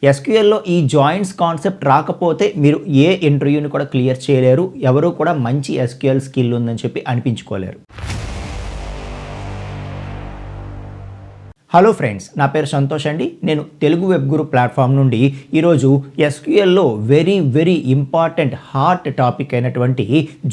ఎస్క్యూఎల్లో ఈ joins concept రాకపోతే మీరు ఏ ఇంటర్వ్యూని కూడా క్లియర్ చేయలేరు. ఎవరు కూడా మంచి ఎస్క్యూఎల్ స్కిల్ ఉందని చెప్పి అనిపించుకోలేరు. హలో ఫ్రెండ్స్, నా పేరు సంతోష్ అండి. నేను తెలుగు వెబ్ గురు ప్లాట్ఫామ్ నుండి ఈరోజు ఎస్క్యూఎల్లో వెరీ ఇంపార్టెంట్ హాట్ టాపిక్ అయినటువంటి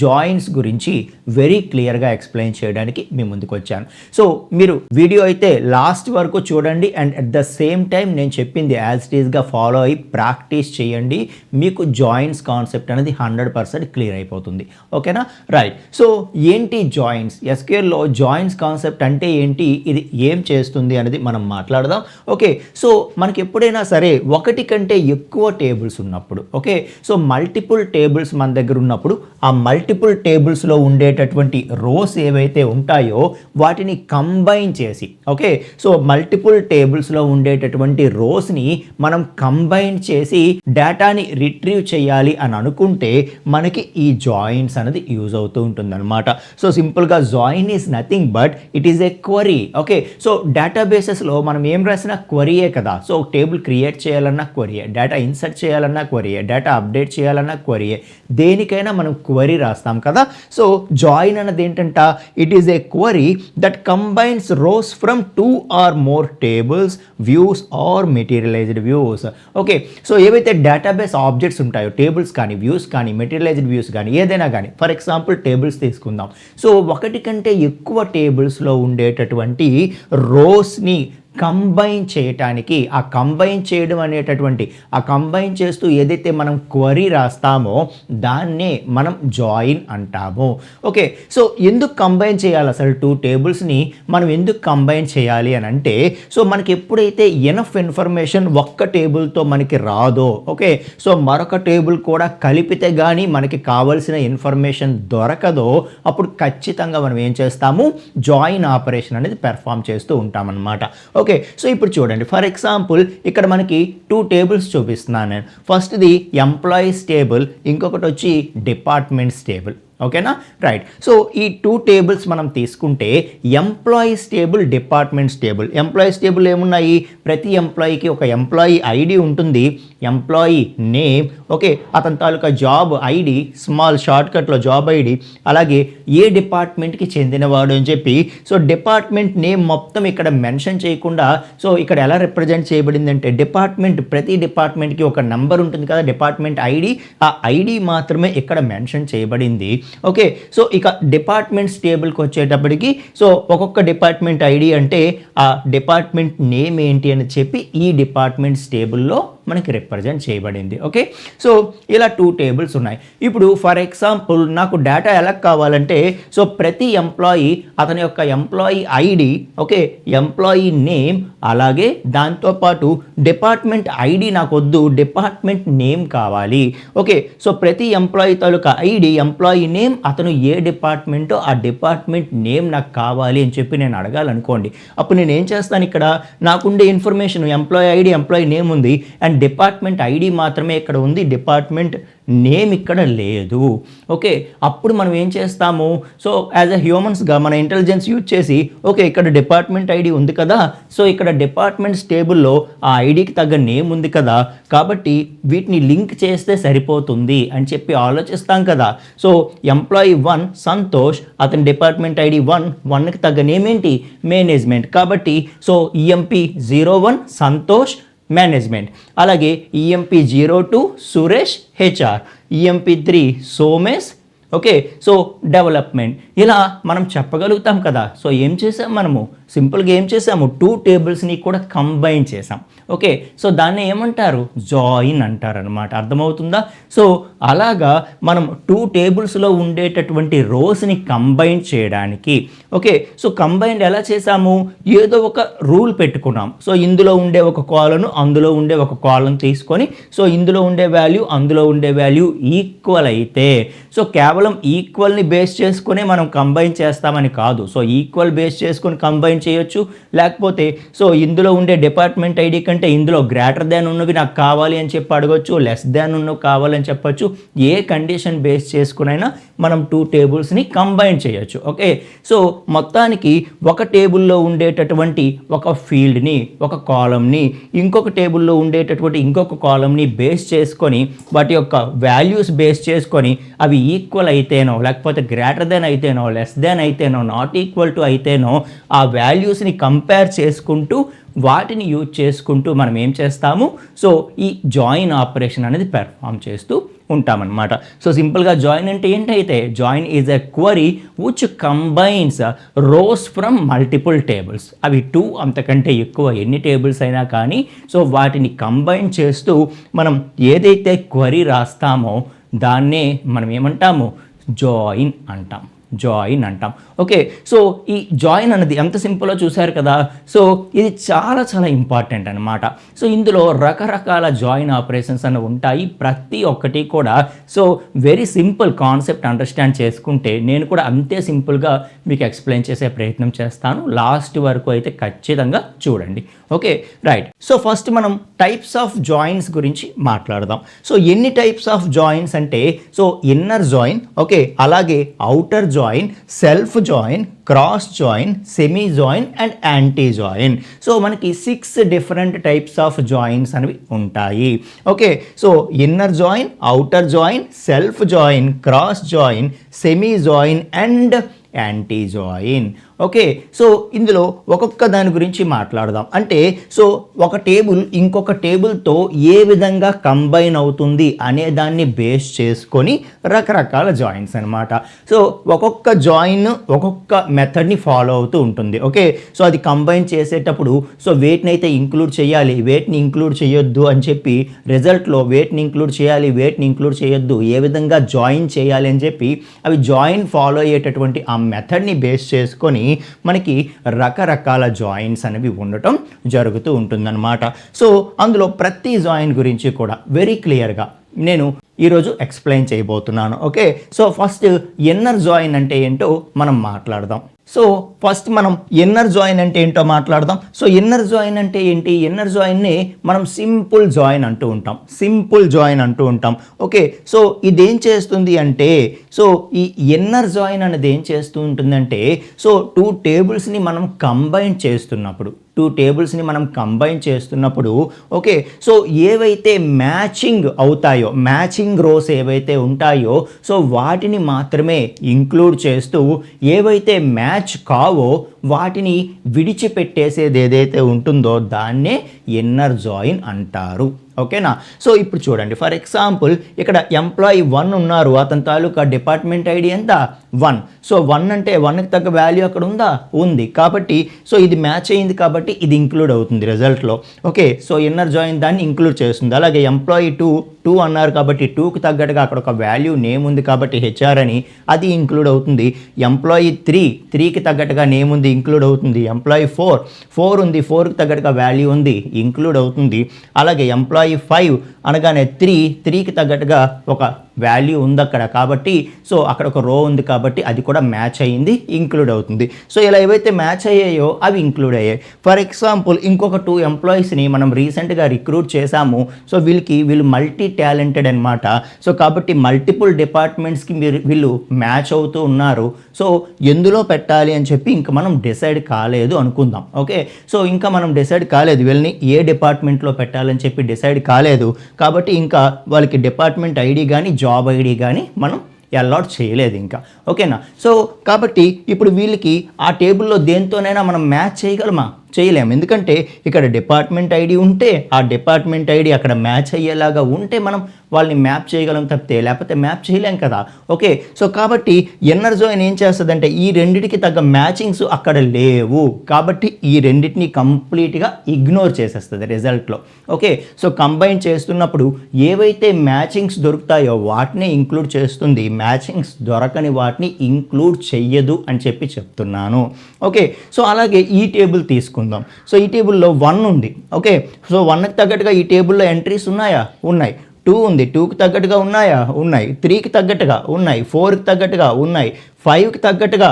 జాయిన్స్ గురించి వెరీ క్లియర్గా ఎక్స్ప్లెయిన్ చేయడానికి మీ ముందుకు వచ్చాను. సో మీరు వీడియో అయితే లాస్ట్ వరకు చూడండి and at the same time నేను చెప్పింది యాజ్ ఇట్ ఈస్గా ఫాలో అయ్యి ప్రాక్టీస్ చేయండి. మీకు జాయిన్స్ కాన్సెప్ట్ అనేది 100% క్లియర్ అయిపోతుంది. ఓకేనా? రైట్. సో ఏంటి జాయిన్స్? ఎస్క్యూఎల్లో జాయిన్స్ కాన్సెప్ట్ అంటే ఏంటి, ఇది ఏం చేస్తుంది అనేది మనం మాట్లాడదాం. ఓకే, సో మనకి ఎప్పుడైనా సరే ఒకటి కంటే ఎక్కువ టేబుల్స్ ఉన్నప్పుడు, ఓకే, సో మల్టిపుల్ టేబుల్స్ మన దగ్గర ఉన్నప్పుడు ఆ మల్టిపుల్ టేబుల్స్లో ఉండేటటువంటి రోస్ ఏవైతే ఉంటాయో వాటిని కంబైన్ చేసి, ఓకే, సో మల్టిపుల్ టేబుల్స్లో ఉండేటటువంటి రోస్ని మనం కంబైన్ చేసి డేటాని రిట్రీవ్ చేయాలి అని అనుకుంటే మనకి ఈ జాయిన్స్ అనేది యూజ్ అవుతూ ఉంటుందన్నమాట. సో సింపుల్గా join is nothing but it is a query. Okay, so డేటాబేసెస్లో మనం ఏం రాసినా క్వరీయే కదా. సో టేబుల్ క్రియేట్ చేయాలన్నా క్వరీయే, డేటా ఇన్సర్ట్ చేయాలన్నా క్వరీయే, డేటా అప్డేట్ చేయాలన్నా క్వరీయే, దేనికైనా మనం క్వరీ రాస్తాం కదా. సో జాయిన్ అన్నది ఏంటంట, it is a query that combines rows from 2 or more tables, views or materialised views. Okay, so ఏవైతే డేటాబేస్ ఆబ్జెక్ట్స్ ఉంటాయో, టేబుల్స్ కానీ, వ్యూస్ కానీ, మెటీరియలైజ్డ్ వ్యూస్ కానీ, ఏదైనా కానీ, ఫర్ ఎగ్జాంపుల్ టేబుల్స్ తీసుకుందాం. సో ఒకటి కంటే ఎక్కువ టేబుల్స్లో ఉండేటటువంటి రోస్ని కంబైన్ చేయటానికి, ఆ కంబైన్ చేయడం అనేటటువంటి, ఆ కంబైన్ చేస్తూ ఏదైతే మనం క్వరీ రాస్తామో దాన్నే మనం జాయిన్ అంటాము. ఓకే, సో ఎందుకు కంబైన్ చేయాలి? అసలు 2 టేబుల్స్ని మనం ఎందుకు కంబైన్ చేయాలి అని అంటే, సో మనకి ఎప్పుడైతే ఎనఫ్ ఇన్ఫర్మేషన్ ఒక్క టేబుల్తో మనకి రాదో, ఓకే, సో మరొక టేబుల్ కూడా కలిపితే కానీ మనకి కావాల్సిన ఇన్ఫర్మేషన్ దొరకదో, అప్పుడు ఖచ్చితంగా మనం ఏం చేస్తాము, జాయిన్ ఆపరేషన్ అనేది పెర్ఫామ్ చేస్తూ ఉంటామన్నమాట. ఓకే, సో ఇప్పుడు చూడండి, ఫర్ ఎగ్జాంపుల్ ఇక్కడ మనకి 2 టేబుల్స్ చూపిస్తున్నాను నేను. ఫస్ట్ది ఎంప్లాయీస్ టేబుల్, ఇంకొకటి వచ్చి డిపార్ట్మెంట్స్ టేబుల్. ఓకేనా? రైట్. సో ఈ 2 టేబుల్స్ మనం తీసుకుంటే employees table, departments table. Employees table ఏమున్నాయి, ప్రతి ఎంప్లాయీకి ఒక ఎంప్లాయీ ఐడి ఉంటుంది, ఎంప్లాయీ నేమ్, ఓకే, అతని తాలూకా జాబ్ ఐడి, స్మాల్ షార్ట్కట్లో జాబ్ ఐడి, అలాగే ఏ డిపార్ట్మెంట్కి చెందినవాడు అని చెప్పి. సో డిపార్ట్మెంట్ నేమ్ మొత్తం ఇక్కడ మెన్షన్ చేయకుండా, సో ఇక్కడ ఎలా రిప్రజెంట్ చేయబడిందంటే డిపార్ట్మెంట్, ప్రతి డిపార్ట్మెంట్కి ఒక నెంబర్ ఉంటుంది కదా, డిపార్ట్మెంట్ ఐడి, ఆ ఐడి మాత్రమే ఇక్కడ మెన్షన్ చేయబడింది. ఓకే, సో ఇక డిపార్ట్మెంట్స్ టేబుల్కి వచ్చేటప్పటికి, సో ఒక్కొక్క డిపార్ట్మెంట్ ఐడి అంటే ఆ డిపార్ట్మెంట్ నేమ్ ఏంటి అని చెప్పి ఈ డిపార్ట్మెంట్స్ టేబుల్లో మనకి రిప్రజెంట్ చేయబడింది. ఓకే, సో ఇలా 2 టేబుల్స్ ఉన్నాయి. ఇప్పుడు ఫర్ ఎగ్జాంపుల్ నాకు డేటా ఎలా కావాలంటే, సో ప్రతి ఎంప్లాయీ, అతని యొక్క employee ID, okay, employee name, అలాగే దాంతోపాటు డిపార్ట్మెంట్ ఐడి నాకు వద్దు, డిపార్ట్మెంట్ నేమ్ కావాలి. ఓకే, సో ప్రతి ఎంప్లాయీ తాలూకా ఐడి, ఎంప్లాయీ నేమ్, అతను ఏ డిపార్ట్మెంటో ఆ డిపార్ట్మెంట్ నేమ్ నాకు కావాలి అని చెప్పి నేను అడగాలనుకోండి. అప్పుడు నేను ఏం చేస్తాను, ఇక్కడ నాకుండే information employee ID, employee name ఉంది అండ్ డిపార్ట్మెంట్ ఐడి మాత్రమే ఇక్కడ ఉంది, డిపార్ట్మెంట్ నేమ్ ఇక్కడ లేదు. ఓకే, అప్పుడు మనం ఏం చేస్తాము, సో యాజ్ ఎ హ్యూమన్స్గా మన ఇంటెలిజెన్స్ యూజ్ చేసి, ఓకే ఇక్కడ డిపార్ట్మెంట్ ఐడి ఉంది కదా, సో ఇక్కడ డిపార్ట్మెంట్స్ టేబుల్లో ఆ ఐడికి తగ్గ నేమ్ ఉంది కదా, కాబట్టి వీటిని లింక్ చేస్తే సరిపోతుంది అని చెప్పి ఆలోచిస్తాం కదా. సో ఎంప్లాయీ 1 సంతోష్, అతని డిపార్ట్మెంట్ ఐడి 1కి తగ్గ నేమ్ ఏంటి, మేనేజ్మెంట్, కాబట్టి సో ఈఎంపీ 01 సంతోష్ మేనేజ్మెంట్, అలాగే EMP 02 Suresh HR, EMP 3 Somesh, okay, so development. ఇలా మనం చెప్పగలుగుతాం కదా. సో ఏం చేసాం మనము, సింపుల్గా ఏం చేసాము, 2 టేబుల్స్ని కూడా కంబైన్ చేసాం. ఓకే, సో దాన్ని ఏమంటారు, జాయిన్ అంటారు అనమాట. అర్థమవుతుందా? సో అలాగా మనం 2 టేబుల్స్లో ఉండేటటువంటి రోస్ని కంబైన్ చేయడానికి, ఓకే, సో కంబైన్ ఎలా చేసాము, ఏదో ఒక రూల్ పెట్టుకున్నాం. సో ఇందులో ఉండే ఒక కాలమ్, అందులో ఉండే ఒక కాలమ్ తీసుకొని, సో ఇందులో ఉండే వాల్యూ, అందులో ఉండే వాల్యూ ఈక్వల్ అయితే, సో కేవలం ఈక్వల్ని బేస్ చేసుకునే మనం కంబైన్ చేస్తామని కాదు. సో ఈక్వల్ బేస్ చేసుకొని కంబైన్ చేయొచ్చు, లేకపోతే సో ఇందులో ఉండే డిపార్ట్మెంట్ ఐడి కంటే ఇందులో గ్రేటర్ దాన్ ఉన్నవి నాకు కావాలి అని చెప్పి అడగొచ్చు, లెస్ దాన్ ఉన్నవి కావాలని చెప్పొచ్చు. ఏ కండిషన్ బేస్ చేసుకునైనా మనం 2 టేబుల్స్ని కంబైన్ చేయొచ్చు. ఓకే, సో మొత్తానికి ఒక టేబుల్లో ఉండేటటువంటి ఒక ఫీల్డ్ని, ఒక కాలమ్ని ఇంకొక టేబుల్లో ఉండేటటువంటి ఇంకొక కాలమ్ని బేస్ చేసుకొని వాటి యొక్క వాల్యూస్ బేస్ చేసుకొని అవి ఈక్వల్ అయితేనో లేకపోతే గ్రేటర్ దెన్ అయితేనో లెస్ దెన్ అయితేనో నాట్ ఈక్వల్ టు అయితేనో ఆ వాల్యూస్ని కంపేర్ చేసుకుంటూ వాటిని యూజ్ చేసుకుంటూ మనం ఏం చేస్తాము, సో ఈ జాయిన్ ఆపరేషన్ అనేది పెర్ఫామ్ చేస్తూ ఉంటామన్నమాట. సో సింపుల్గా జాయిన్ అంటే ఏంటైతే join is a query which combines rows from multiple tables. అవి 2 అంతకంటే ఎక్కువ ఎన్ని టేబుల్స్ అయినా కానీ సో వాటిని కంబైన్ చేస్తూ మనం ఏదైతే క్వరీ రాస్తామో దాన్నే మనం ఏమంటాము, జాయిన్ అంటాం. ఓకే, సో ఈ జాయిన్ అనేది ఎంత సింపుల్లో చూశారు కదా. సో ఇది చాలా చాలా ఇంపార్టెంట్ అనమాట. సో ఇందులో రకరకాల జాయిన్ ఆపరేషన్స్ అనేవి ఉంటాయి, ప్రతి ఒక్కటి కూడా. So very simple concept understand చేసుకుంటే నేను కూడా అంతే సింపుల్గా మీకు ఎక్స్ప్లెయిన్ చేసే ప్రయత్నం చేస్తాను. లాస్ట్ వరకు అయితే ఖచ్చితంగా చూడండి. Okay, right. సో ఫస్ట్ మనం టైప్స్ ఆఫ్ జాయిన్స్ గురించి మాట్లాడదాం. సో ఎన్ని టైప్స్ ఆఫ్ జాయిన్స్ అంటే, సో ఇన్నర్ జాయిన్, ఓకే, అలాగే outer join, self join, cross join, semi join and anti join. So మనకి 6 డిఫరెంట్ టైప్స్ ఆఫ్ జాయిన్స్ అనేవి ఉంటాయి. Okay, so inner join, outer join, self join, cross join, semi join and anti join. Okay, so ఇందులో ఒక్కొక్క దాని గురించి మాట్లాడదాం. అంటే so ఒక టేబుల్ ఇంకొక టేబుల్తో ఏ విధంగా కంబైన్ అవుతుంది అనే దాన్ని బేస్ చేసుకొని రకరకాల జాయిన్స్ అనమాట. సో ఒక్కొక్క జాయిన్ ఒక్కొక్క మెథడ్ని ఫాలో అవుతూ ఉంటుంది. ఓకే, సో అది కంబైన్ చేసేటప్పుడు సో వేటిని అయితే ఇంక్లూడ్ చేయాలి, వేటిని ఇంక్లూడ్ చేయొద్దు అని చెప్పి రిజల్ట్లో వేటిని ఇంక్లూడ్ చేయాలి, వేటిని ఇంక్లూడ్ చేయొద్దు, ఏ విధంగా జాయిన్ చేయాలి అని చెప్పి అవి జాయిన్ ఫాలో అయ్యేటటువంటి ఆ మెథడ్ని బేస్ చేసుకొని మనకి రకరకాల జాయిన్స్ అనేవి ఉండటం జరుగుతూ ఉంటుందన్నమాట. సో అందులో ప్రతి జాయిన్ గురించి కూడా వెరీ క్లియర్గా నేను ఈరోజు ఎక్స్ప్లెయిన్ చేయబోతున్నాను. Okay, so first inner join అంటే ఏంటో మనం మాట్లాడదాం. సో ఫస్ట్ మనం ఇన్నర్ జాయిన్ అంటే ఏంటో మాట్లాడదాం. సో ఇన్నర్ జాయిన్ అంటే ఏంటి, ఇన్నర్ జాయిన్ని మనం సింపుల్ జాయిన్ అంటూ ఉంటాం. ఓకే, సో ఇదేం చేస్తుంది అంటే, సో ఈ ఇన్నర్ జాయిన్ అనేది ఏం చేస్తూ ఉంటుందంటే, సో 2 టేబుల్స్ని మనం కంబైన్ చేస్తున్నప్పుడు ఓకే, సో ఏవైతే మ్యాచింగ్ అవుతాయో, మ్యాచింగ్ రోస్ ఏవైతే ఉంటాయో సో వాటిని మాత్రమే ఇంక్లూడ్ చేస్తూ ఏవైతే మ్యాచ్ కావో వాటిని విడిచిపెట్టేసేది ఏదైతే ఉంటుందో దాన్నే ఇన్నర్ జాయిన్ అంటారు. ఓకేనా. సో ఇప్పుడు చూడండి, ఫర్ ఎగ్జాంపుల్ ఇక్కడ ఎంప్లాయీ 1 ఉన్నారు, అతని తాలూకా డిపార్ట్మెంట్ ఐడి ఎంత 1. సో 1 అంటే 1కి తగ్గ వాల్యూ అక్కడ ఉందా, ఉంది. కాబట్టి సో ఇది మ్యాచ్ అయింది కాబట్టి ఇది ఇంక్లూడ్ అవుతుంది రిజల్ట్లో. ఓకే, సో ఇన్నర్ జాయిన్ దాన్ని ఇంక్లూడ్ చేస్తుంది. అలాగే ఎంప్లాయీ 2 అన్నారు కాబట్టి 2కి తగ్గట్టుగా అక్కడ ఒక వాల్యూ నేమ్ ఉంది కాబట్టి హెచ్ఆర్ అని, అది ఇంక్లూడ్ అవుతుంది. ఎంప్లాయీ 3కి తగ్గట్టుగా నేమ్ ఉంది, ఇంక్లూడ్ అవుతుంది. ఎంప్లాయీ 4 ఉంది, 4కి తగ్గట్టుగా వాల్యూ ఉంది, ఇంక్లూడ్ అవుతుంది. అలాగే ఎంప్లాయీ 5 అనగానే 3కి తగ్గట్టుగా ఒక వాల్యూ ఉంది అక్కడ కాబట్టి సో అక్కడ ఒక రో ఉంది కాబట్టి అది కూడా మ్యాచ్ అయ్యింది, ఇంక్లూడ్ అవుతుంది. సో ఇలా ఏవైతే మ్యాచ్ అయ్యాయో అవి ఇంక్లూడ్ అయ్యాయి. ఫర్ ఎగ్జాంపుల్ ఇంకొక 2 ఎంప్లాయీస్ని మనం రీసెంట్గా రిక్రూట్ చేశాము. సో వీళ్ళు మల్టీ టాలెంటెడ్ అనమాట. సో కాబట్టి మల్టిపుల్ డిపార్ట్మెంట్స్కి వీళ్ళు మ్యాచ్ అవుతూ ఉన్నారు. సో ఎందులో పెట్టాలి అని చెప్పి ఇంకా మనం డిసైడ్ కాలేదు అనుకుందాం. ఓకే, సో ఇంకా మనం డిసైడ్ కాలేదు వీళ్ళని ఏ డిపార్ట్మెంట్లో పెట్టాలని చెప్పి డిసైడ్ కాలేదు కాబట్టి ఇంకా వాళ్ళకి డిపార్ట్మెంట్ ఐడి కానీ జాబ్ ఐడి కానీ మనం అలాట్ చేయలేదు ఇంకా. ఓకేనా. సో కాబట్టి ఇప్పుడు వీళ్ళకి ఆ టేబుల్లో దేంతోనైనా మనం మ్యాచ్ చేయలేము. ఎందుకంటే ఇక్కడ డిపార్ట్మెంట్ ఐడి ఉంటే ఆ డిపార్ట్మెంట్ ఐడి అక్కడ మ్యాచ్ అయ్యేలాగా ఉంటే మనం వాళ్ళని మ్యాప్ చేయగలం తప్పితే లేకపోతే మ్యాప్ చేయలేం కదా. ఓకే, సో కాబట్టి ఇన్నర్ జాయిన్ ఏం చేస్తుందంటే ఈ రెండిటికి తగ్గ మ్యాచింగ్స్ అక్కడ లేవు కాబట్టి ఈ రెండింటిని కంప్లీట్గా ఇగ్నోర్ చేసేస్తుంది రిజల్ట్లో. ఓకే, సో కంబైన్ చేస్తున్నప్పుడు ఏవైతే మ్యాచింగ్స్ దొరుకుతాయో వాటిని ఇంక్లూడ్ చేస్తుంది, మ్యాచింగ్స్ దొరకని వాటిని ఇంక్లూడ్ చెయ్యదు అని చెప్పి చెప్తున్నాను. ఓకే, సో అలాగే ఈ టేబుల్ తీసుకుందాం. సో ఈ టేబుల్లో 1 ఉంది. ఓకే, సో 1కి తగ్గట్టుగా ఈ టేబుల్లో ఎంట్రీస్ ఉన్నాయా, ఉన్నాయి. 2 ఉంది, 2కి తగ్గట్టుగా ఉన్నాయా, ఉన్నాయి. 3కి తగ్గట్టుగా ఉన్నాయి. 4కి తగ్గట్టుగా ఉన్నాయి. 5కి తగ్గట్టుగా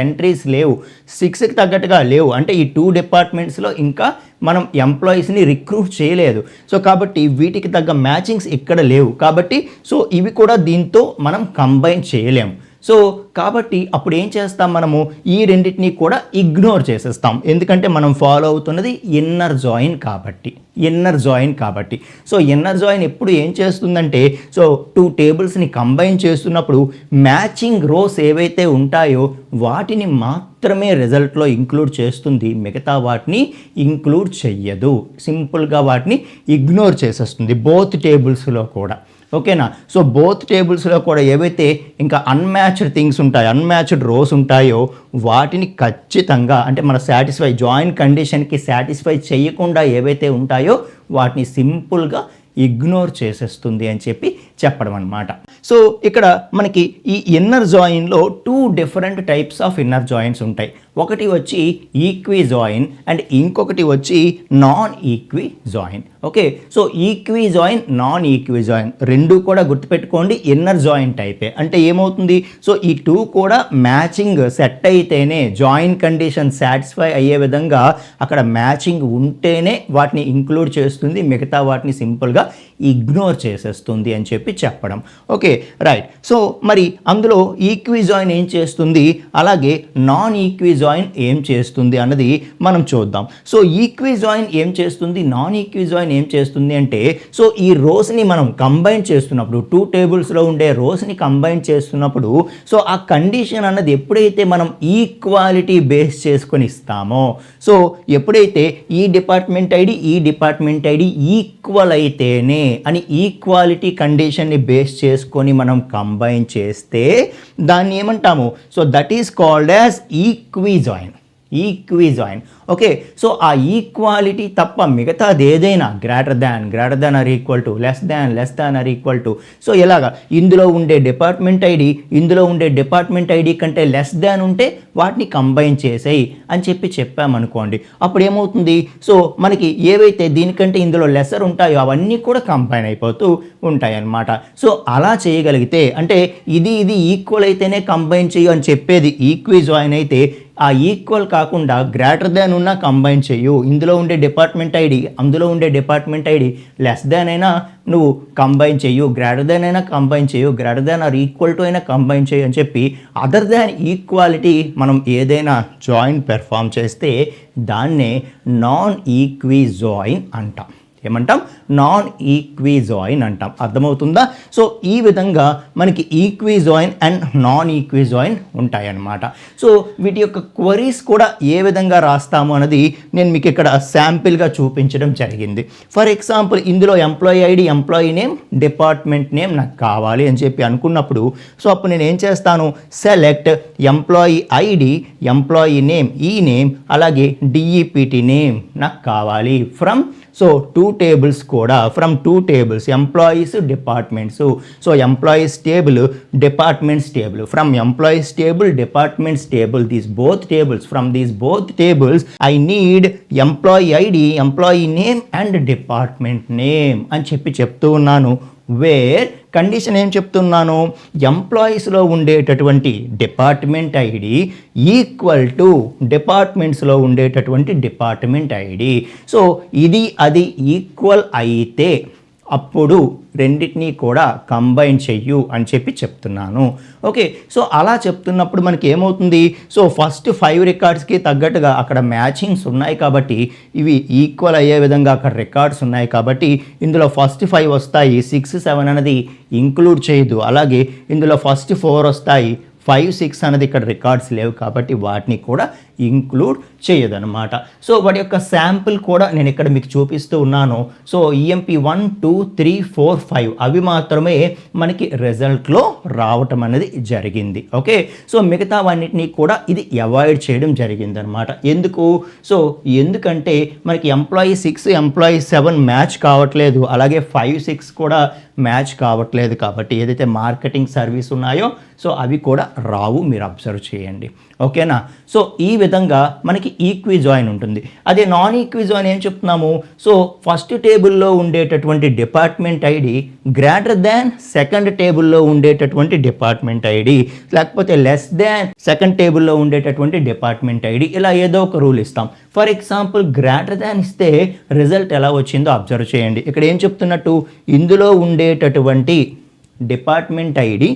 ఎంట్రీస్ లేవు, 6కి తగ్గట్టుగా లేవు. అంటే ఈ 2 డిపార్ట్మెంట్స్లో ఇంకా మనం ఎంప్లాయీస్ని రిక్రూట్ చేయలేదు. సో కాబట్టి వీటికి తగ్గ మ్యాచింగ్స్ ఇక్కడ లేవు. కాబట్టి సో ఇవి కూడా దీంతో మనం కంబైన్ చేయలేము. సో కాబట్టి అప్పుడు ఏం చేస్తాం, మనము ఈ రెండింటిని కూడా ఇగ్నోర్ చేసేస్తాం. ఎందుకంటే మనం ఫాలో అవుతున్నది ఇన్నర్ జాయిన్ కాబట్టి. సో ఇన్నర్ జాయిన్ ఎప్పుడు ఏం చేస్తుందంటే, సో 2 టేబుల్స్ని కంబైన్ చేస్తున్నప్పుడు మ్యాచింగ్ రోస్ ఏవైతే ఉంటాయో వాటిని మాత్రమే రిజల్ట్లో ఇంక్లూడ్ చేస్తుంది, మిగతా వాటిని ఇంక్లూడ్ చెయ్యదు. సింపుల్గా వాటిని ఇగ్నోర్ చేసేస్తుంది బోత్ టేబుల్స్లో కూడా. ఓకేనా? సో బోత్ టేబుల్స్లో కూడా ఏవైతే ఇంకా అన్మ్యాచ్డ్ థింగ్స్ ఉంటాయో, అన్మ్యాచ్డ్ రోస్ ఉంటాయో వాటిని ఖచ్చితంగా అంటే మన జాయిన్ కండిషన్కి సాటిస్ఫై చేయకుండా ఏవైతే ఉంటాయో వాటిని సింపుల్గా ఇగ్నోర్ చేసేస్తుంది అని చెప్పడం అనమాట. సో ఇక్కడ మనకి ఈ ఇన్నర్ జాయిన్లో 2 different types of inner joins ఉంటాయి. ఒకటి వచ్చి ఈక్వి జాయిన్ అండ్ ఇంకొకటి వచ్చి non equi join. Okay, so equi join, non equi join రెండు కూడా గుర్తుపెట్టుకోండి, ఇన్నర్ జాయిన్ టైపే. అంటే ఏమవుతుంది, సో ఈ 2 కూడా మ్యాచింగ్ సెట్ అయితేనే, జాయిన్ కండిషన్ సాటిస్ఫై అయ్యే విధంగా అక్కడ మ్యాచింగ్ ఉంటేనే వాటిని ఇంక్లూడ్ చేస్తుంది, మిగతా వాటిని సింపుల్గా ఇగ్నోర్ చేసేస్తుంది అని చెప్పడం. Okay right. సో మరి అందులో ఈక్వి జాయిన్ ఏం చేస్తుంది, అలాగే నాన్ ఈక్వి జాయిన్ ఏం చేస్తుంది అన్నది మనం చూద్దాం. సో ఈక్వి జాయిన్ ఏం చేస్తుంది, నాన్ ఈక్వి జాయిన్ ఏం చేస్తుంది అంటే, సో ఈ రోస్ని మనం కంబైన్ చేస్తున్నప్పుడు, 2 టేబుల్స్లో ఉండే రోస్ని కంబైన్ చేస్తున్నప్పుడు, సో ఆ కండిషన్ అన్నది ఎప్పుడైతే మనం ఈక్వాలిటీ బేస్ చేసుకొని ఇస్తామో, సో ఎప్పుడైతే ఈ డిపార్ట్మెంట్ ఐడి ఈక్వల్ అయితేనే అని ఈక్వాలిటీ కండిషన్ని బేస్ చేసుకొని మనం కంబైన్ చేస్తే దాన్ని ఏమంటాము, so that is called as equi join. Okay, so ఆ ఈక్వాలిటీ తప్ప మిగతాది ఏదైనా greater than or equal to, less than or equal to, so ఇలాగా ఇందులో ఉండే డిపార్ట్మెంట్ ఐడి కంటే లెస్ దాన్ ఉంటే వాటిని కంబైన్ చేసేయి అని చెప్పామనుకోండి. అప్పుడు ఏమవుతుంది, సో మనకి ఏవైతే దీనికంటే ఇందులో లెసర్ ఉంటాయో అవన్నీ కూడా కంబైన్ అయిపోతూ ఉంటాయి అన్నమాట. సో అలా చేయగలిగితే, అంటే ఇది ఈక్వల్ అయితేనే కంబైన్ చేయు అని చెప్పేది ఈక్వి జాయిన్ అయితే, ఆ ఈక్వల్ కాకుండా గ్రేటర్ దాన్ ఉన్న కంబైన్ చేయు, ఇందులో ఉండే డిపార్ట్మెంట్ ఐడి అందులో ఉండే డిపార్ట్మెంట్ ఐడి లెస్ దాన్ అయినా నువ్వు కంబైన్ చేయు, గ్రేటర్ దాన్ అయినా కంబైన్ చేయు, greater than or equal to అయినా కంబైన్ చేయు అని చెప్పి అదర్ దాన్ ఈక్వాలిటీ మనం ఏదైనా జాయిన్ పెర్ఫామ్ చేస్తే దాన్నే నాన్ ఈక్వి జాయిన్ అంటాం. ఏమంటాం, నాన్ ఈక్వి జాయిన్ అంటాం. అర్థమవుతుందా? సో ఈ విధంగా మనకి equi join and non equi join ఉంటాయన్నమాట. సో వీటి యొక్క క్వరీస్ కూడా ఏ విధంగా రాస్తాము అన్నది నేను మీకు ఇక్కడ శాంపిల్గా చూపించడం జరిగింది. ఫర్ ఎగ్జాంపుల్ ఇందులో employee ID, employee name, department name నాకు కావాలి అని అనుకున్నప్పుడు, సో అప్పుడు నేను ఏం చేస్తాను, select employee ID, employee name, ఈ నేమ్, అలాగే డిఈపిటి నేమ్ నాకు కావాలి ఫ్రమ్, సో 2 టేబుల్స్ కూడా, from 2 tables employees, departments. So employees table, departments table, from employees table, departments table, from these both tables I need employee ID, employee name and department name అని చెప్తూ ఉన్నాను. Where condition ఏం చెప్తున్నాను, ఎంప్లాయీస్లో ఉండేటటువంటి department ID equal to డిపార్ట్మెంట్స్లో ఉండేటటువంటి department ID. So అది equal అయితే అప్పుడు రెండింటినీ కూడా కంబైన్ చెయ్యు అని చెప్తున్నాను. ఓకే, సో అలా చెప్తున్నప్పుడు మనకి ఏమవుతుంది, సో ఫస్ట్ 5 రికార్డ్స్కి తగ్గట్టుగా అక్కడ మ్యాచింగ్స్ ఉన్నాయి కాబట్టి, ఇవి ఈక్వల్ అయ్యే విధంగా అక్కడ రికార్డ్స్ ఉన్నాయి కాబట్టి ఇందులో ఫస్ట్ 5 వస్తాయి, 6, 7 అనేది ఇంక్లూడ్ చేయదు. అలాగే ఇందులో ఫస్ట్ 4 వస్తాయి, 5, 6 అనేది ఇక్కడ రికార్డ్స్ లేవు కాబట్టి వాటిని కూడా ఇంక్లూడ్ చేయదన్నమాట. సో వాటి యొక్క శాంపుల్ కూడా నేను ఇక్కడ మీకు చూపిస్తూ ఉన్నాను. సో ఈఎంపీ 1, 2, 3, 4, 5 అవి మాత్రమే మనకి రిజల్ట్లో రావటం అనేది జరిగింది. ఓకే, సో మిగతావన్నిటినీ కూడా ఇది అవాయిడ్ చేయడం జరిగింది అనమాట. ఎందుకంటే మనకి ఎంప్లాయీ 6, ఎంప్లాయీ 7 మ్యాచ్ కావట్లేదు, అలాగే 5, 6 కూడా మ్యాచ్ కావట్లేదు కాబట్టి ఏదైతే మార్కెటింగ్ సర్వీస్ ఉన్నాయో సో అవి కూడా రావు, మీరు అబ్జర్వ్ చేయండి. ఓకేనా. సో ఈ విధంగా మనకి ఈక్వి జాయిన్ ఉంటుంది. అదే నాన్ ఈక్వి జాయిన్ ఏం చెప్తున్నాము, సో ఫస్ట్ టేబుల్లో ఉండేటటువంటి department ID greater than second టేబుల్లో ఉండేటటువంటి డిపార్ట్మెంట్ ఐడి, లేకపోతే లెస్ దాన్ సెకండ్ టేబుల్లో ఉండేటటువంటి డిపార్ట్మెంట్ ఐడి, ఇలా ఏదో ఒక రూల్ ఇస్తాం. ఫర్ ఎగ్జాంపుల్ గ్రేటర్ దాన్ ఇస్తే రిజల్ట్ ఎలా వచ్చిందో అబ్జర్వ్ చేయండి. ఇక్కడ ఏం చెప్తున్నట్టు, ఇందులో ఉండేటటువంటి డిపార్ట్మెంట్ ఐడి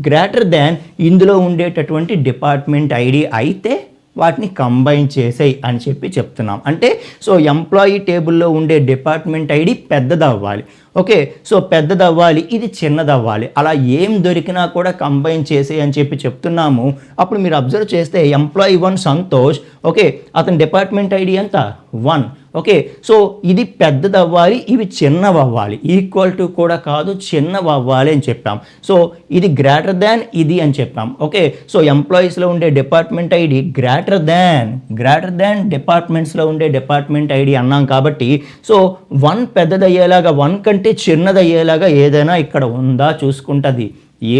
గ్రేటర్ దాన్ ఇందులో ఉండేటటువంటి డిపార్ట్మెంట్ ఐడి అయితే వాటిని కంబైన్ చేసేయి అని చెప్పి చెప్తున్నాం. అంటే సో ఎంప్లాయీ టేబుల్లో ఉండే డిపార్ట్మెంట్ ఐడి పెద్దది అవ్వాలి. ఓకే, సో పెద్దది అవ్వాలి, ఇది చిన్నది అవ్వాలి. అలా ఏం దొరికినా కూడా కంబైన్ చేసేయి అని చెప్పి చెప్తున్నాము. అప్పుడు మీరు అబ్జర్వ్ చేస్తే ఎంప్లాయీ 1 సంతోష్, ఓకే, అతని డిపార్ట్మెంట్ ఐడి ఎంత 1. ఓకే, సో ఇది పెద్దది అవ్వాలి, ఇవి చిన్నవి అవ్వాలి, ఈక్వల్ టు కూడా కాదు చిన్నవి అవ్వాలి అని చెప్పాం. సో ఇది గ్రేటర్ దాన్ ఇది అని చెప్పాం. ఓకే, సో ఎంప్లాయీస్లో ఉండే డిపార్ట్మెంట్ ఐడి గ్రేటర్ దాన్ డిపార్ట్మెంట్స్లో ఉండే డిపార్ట్మెంట్ ఐడి అన్నాం. కాబట్టి సో 1 పెద్దది అయ్యేలాగా 1 కంటే చిన్నది అయ్యేలాగా ఏదైనా ఇక్కడ ఉందా చూసుకుంటుంది,